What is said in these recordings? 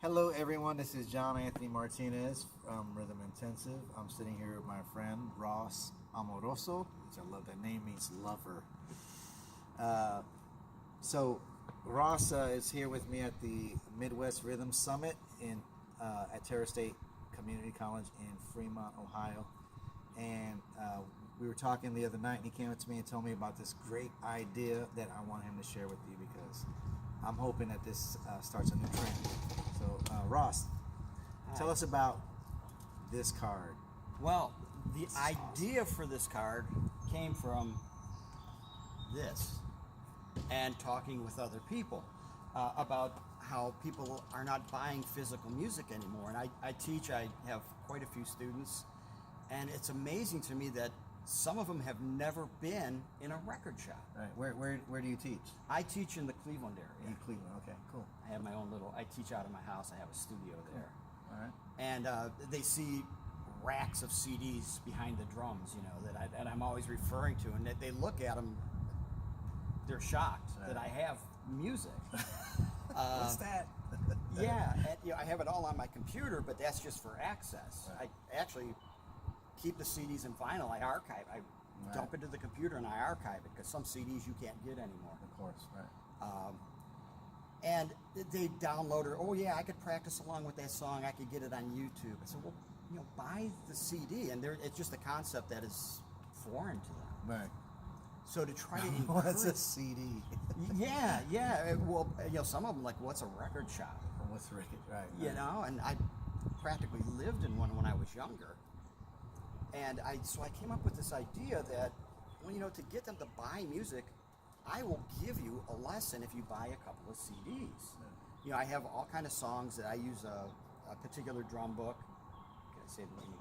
Hello, everyone. This is John Anthony Martinez from Rhythm Intensive. I'm sitting here with my friend Ross Amoroso, which I love. That name means lover. So Ross is here with me at the Midwest Rhythm Summit at Terra State Community College in Fremont, Ohio. And we were talking the other night, and he came up to me and told me about this great idea that I want him to share with you because I'm hoping that this starts a new trend. So, Ross, tell us about this card. Well, the idea for this card came from this and talking with other people about how people are not buying physical music anymore. And I have quite a few students, and it's amazing to me that some of them have never been in a record shop. Right. Where do you teach? I teach in the Cleveland area. In Cleveland. Okay. Cool. I have my own I teach out of my house. I have a studio there. All right. And they see racks of CDs behind the drums, that I'm always referring to, and they look at them, they're shocked that I have music. What's that? Yeah, and, I have it all on my computer, but that's just for access. Right. I actually keep the CDs in vinyl. I archive. I dump it to the computer and I archive it because some CDs you can't get anymore. Of course, right. And they download it. Oh yeah, I could practice along with that song. I could get it on YouTube. I said, well, buy the CD, and it's just a concept that is foreign to them. Right. So to try to What's a CD? yeah. Well, some of them like, what's a record shop? What's a record? Right. And I practically lived in one when I was younger. And so I came up with this idea that, to get them to buy music, I will give you a lesson if you buy a couple of CDs. Yeah. I have all kind of songs that I use a particular drum book. Can I say the name of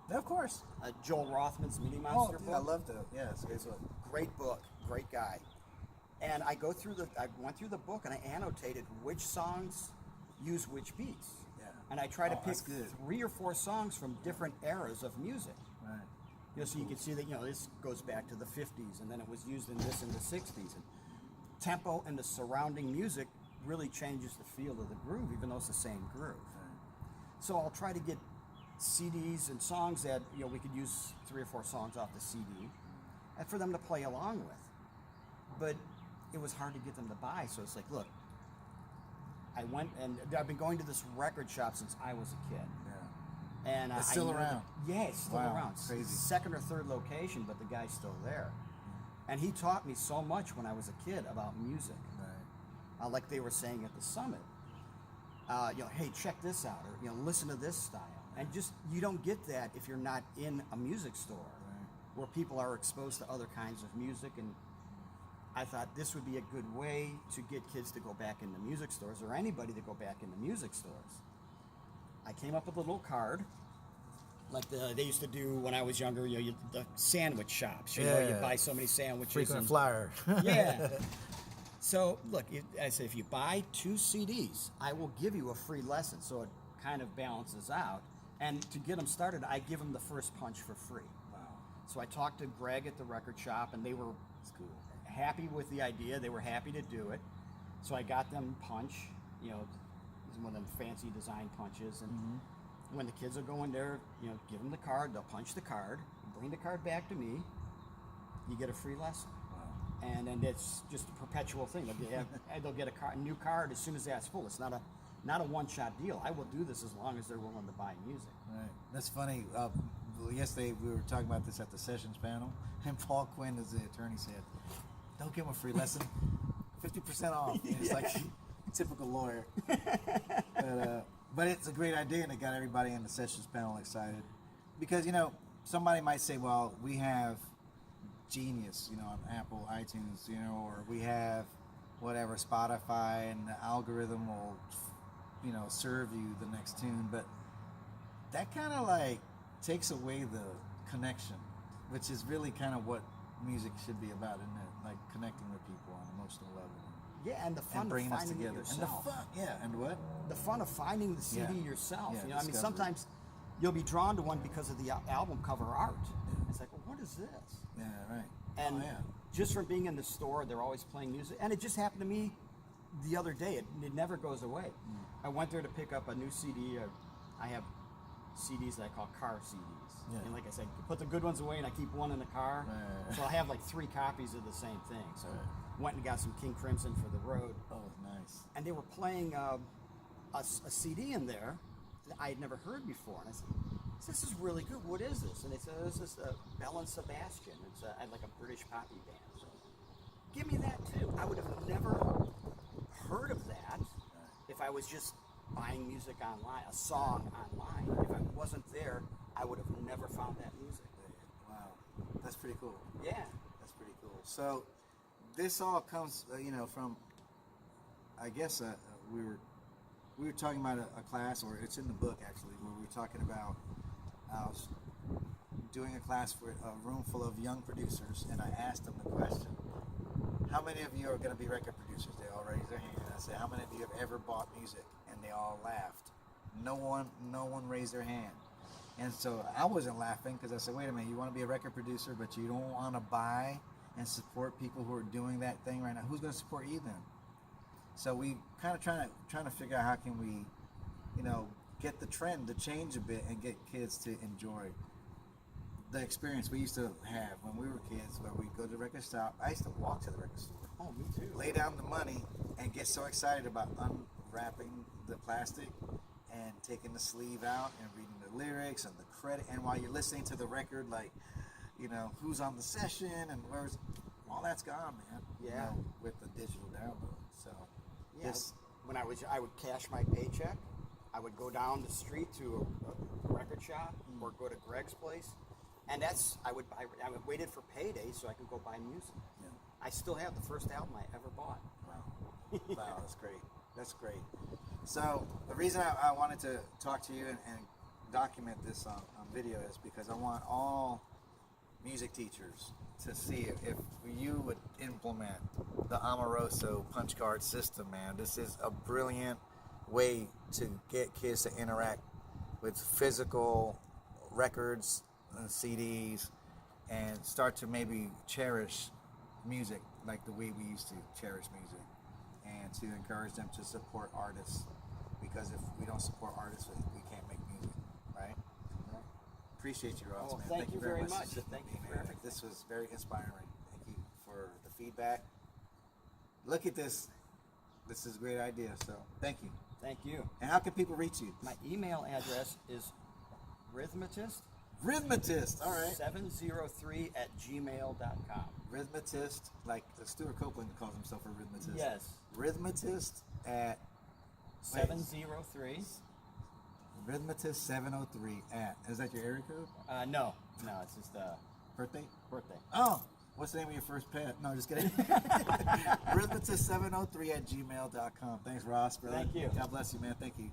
that? Of course. Joel Rothman's Mini Monster book. I love that. Yeah, it's a great book, great guy. And I went through the book and I annotated which songs use which beats. Yeah. And I try to pick 3 or 4 songs from different eras of music. Right. So you can see that, this goes back to the 50s, and then it was used in the 60s. And tempo and the surrounding music really changes the feel of the groove, even though it's the same groove. Right. So I'll try to get CDs and songs that, we could use 3 or 4 songs off the CD, and for them to play along with. But it was hard to get them to buy, so it's like, look, I went, and I've been going to this record shop since I was a kid. Yeah. And it's still around. It's still around. Crazy. Second or third location, but the guy's still there. Mm-hmm. And he taught me so much when I was a kid about music. Right. Like they were saying at the summit. Hey, check this out, or listen to this style. And just you don't get that if you're not in a music store, where people are exposed to other kinds of music. And I thought this would be a good way to get kids to go back into music stores, or anybody to go back into music stores. I came up with a little card, like they used to do when I was younger. The sandwich shops. You buy so many sandwiches. Frequent flyer. Yeah. So look, I say if you buy 2 CDs, I will give you a free lesson. So it kind of balances out. And to get them started, I give them the first punch for free. Wow. So I talked to Greg at the record shop, and they were happy with the idea. They were happy to do it. So I got them punch. One of them fancy design punches, and when the kids are going there, give them the card, they'll punch the card, bring the card back to me, you get a free lesson. Wow. And then it's just a perpetual thing. They'll get a new card as soon as that's full. It's not a one-shot deal. I will do this as long as they're willing to buy music. Right. That's funny. Yesterday we were talking about this at the sessions panel, and Paul Quinn, as the attorney, said, don't give them a free lesson, 50% off. And it's like typical lawyer. But it's a great idea, and it got everybody in the sessions panel excited. Because, somebody might say, well, we have Genius, on Apple, iTunes, or we have whatever, Spotify, and the algorithm will, serve you the next tune. But that kind of takes away the connection, which is really kind of what music should be about, isn't it? Like connecting with people on an emotional level. Yeah, and the fun and bringing of us finding together. it yourself. And the fun, yeah, and what? The fun of finding the CD yourself. Yeah, sometimes you'll be drawn to one because of the album cover art. Yeah. It's like, well, what is this? Yeah, right. And just from being in the store, they're always playing music. And it just happened to me the other day, it never goes away. I went there to pick up a new CD. I have CDs that I call car CDs. Yeah. And like I said, you put the good ones away and I keep one in the car. Right. So I have like 3 copies of the same thing. So Right. went and got some King Crimson for the road. Oh, nice. And they were playing a CD in there that I had never heard before. And I said, this is really good. What is this? And they said, this is Bell and Sebastian. It's like a British poppy band. So give me that too. I would have never heard of that if I was just buying music online, a song online. If I wasn't there, I would have never found that music. Wow, that's pretty cool. Yeah. That's pretty cool. So this all comes, from, I guess, we were talking about a class, or it's in the book actually, where we were talking about, I was doing a class for a room full of young producers, and I asked them the question, how many of you are going to be record producers? They all raised their hand. I said, how many of you have ever bought music? And they all laughed. No one raised their hand. And so I wasn't laughing, because I said, wait a minute, you want to be a record producer, but you don't want to buy and support people who are doing that thing right now. Who's going to support you then? So we kind of trying to figure out how can we, get the trend to change a bit and get kids to enjoy the experience we used to have when we were kids, where we'd go to the record shop. I used to walk to the record store. Oh, me too. Lay down the money and get so excited about unwrapping the plastic and taking the sleeve out and reading the lyrics and the credit. And while you're listening to the record, like, who's on the session and where's all that's gone, man. Yeah. With the digital download. So Yeah. When I would cash my paycheck. I would go down the street to a record shop or go to Greg's place, and I would waited for payday so I could go buy music. Yeah. I still have the first album I ever bought. Wow. Wow, that's great. That's great. So the reason I wanted to talk to you and document this on video is because I want all music teachers to see if you would implement the Amoroso punch card system, man. This is a brilliant way to get kids to interact with physical records and CDs and start to maybe cherish music like the way we used to cherish music, and to encourage them to support artists, because if we don't support artists, we can't make music, right? Appreciate you, Ross, man. Thank you very much. for sitting Thank with you me, for man. everything. This was very inspiring. Thank you for the feedback. Look at this. This is a great idea, so thank you. Thank you. And how can people reach you? My email address is rhythmatist Rhythmatist, all right. 703@gmail.com. Rhythmatist, like Stuart Copeland calls himself a rhythmatist. Yes. Rhythmatist at 703. Rhythmatist 703 at. Is that your area code? No, it's just Birthday? birthday. Oh, what's the name of your first pet? No, just kidding. Rhythmatist703@gmail.com. Thanks, Ross, brother. Thank you. God bless you, man. Thank you.